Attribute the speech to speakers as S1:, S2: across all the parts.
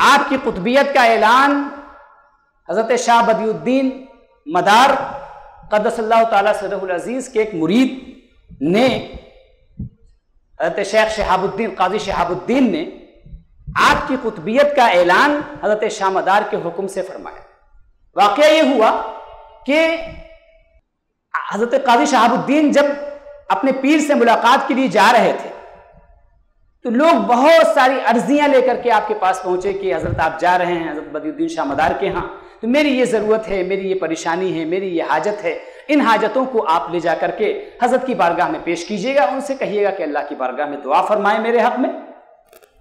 S1: आपकी कुतबियत का ऐलान हजरत शाह बदियुद्दीन मदार क़द्दसल्लाहु ताला सिर्रहुल अज़ीज़ के एक मुरीद ने, हजरत शेख शहाबुद्दीन काजी शहाबुद्दीन ने आपकी कुतबियत का ऐलान हजरत शाह मदार के हुक्म से फरमाया। वाक़या ये हुआ कि हजरत काजी शहाबुद्दीन जब अपने पीर से मुलाकात के लिए जा रहे थे तो लोग बहुत सारी अर्जियां लेकर के आपके पास पहुंचे कि हजरत आप जा रहे हैं हजरत बदियुद्दीन शाह मदार के यहाँ, तो मेरी ये ज़रूरत है, मेरी ये परेशानी है, मेरी ये हाजत है, इन हाजतों को आप ले जा करके हजरत की बारगाह में पेश कीजिएगा, उनसे कहिएगा कि अल्लाह की बारगाह में दुआ फरमाए मेरे हक में।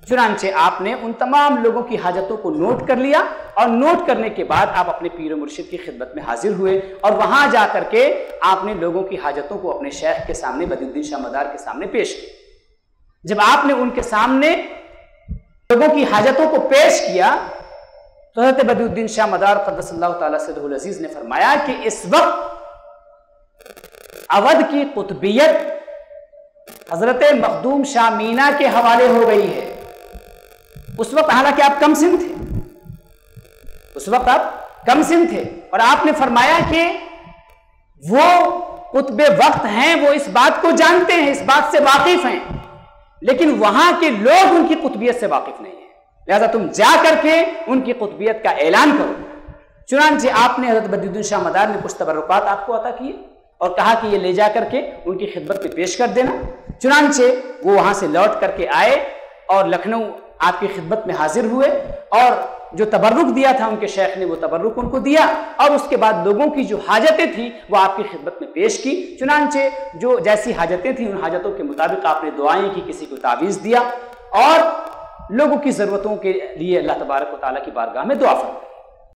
S1: चुनांचे आपने उन तमाम लोगों की हाजतों को नोट कर लिया और नोट करने के बाद आप अपने पीर मुर्शिद की खिदमत में हाजिर हुए और वहां जा करके आपने लोगों की हाजतों को अपने शेख के सामने बदियुद्दीन शाह मदार के सामने पेश किया। जब आपने उनके सामने लोगों की हाजतों को पेश किया तो हज़रत बदियुद्दीन शाह मदार क़द्दसल्लाहु ताला सिर्रहुल अज़ीज़ ने फरमाया कि इस वक्त अवध की कुतबियत हजरत मखदूम शाह मीना के हवाले हो गई है। उस वक्त हालांकि आप कम सिन थे, उस वक्त आप कम सिन थे और आपने फरमाया कि वो कुतबे वक्त हैं, वो इस बात को जानते हैं, इस बात से वाकिफ हैं, लेकिन वहां के लोग उनकी कुतबियत से वाकिफ नहीं है, लिहाजा तुम जा करके उनकी कुतबियत का ऐलान करो। चुनांचे आपने हजरत बदियुद्दीन शाह मदार ने कुछ तबर्रुकात आपको अता किए और कहा कि ये ले जा करके उनकी खिदमत में पेश कर देना। चुनांचे वो वहां से लौट करके आए और लखनऊ आपकी खिदमत में हाजिर हुए और जो तबर्रुक दिया था उनके शेख ने वो तबर्रुक उनको दिया और उसके बाद लोगों की जो हाजतें थी वो आपकी खिदमत में पेश की। चुनांचे जो जैसी हाजतें थी उन हाजतों के मुताबिक आपने दुआएं की, किसी को तावीज़ दिया और लोगों की ज़रूरतों के लिए अल्लाह तबारक व तआला की बारगाह में दुआ फरमाई।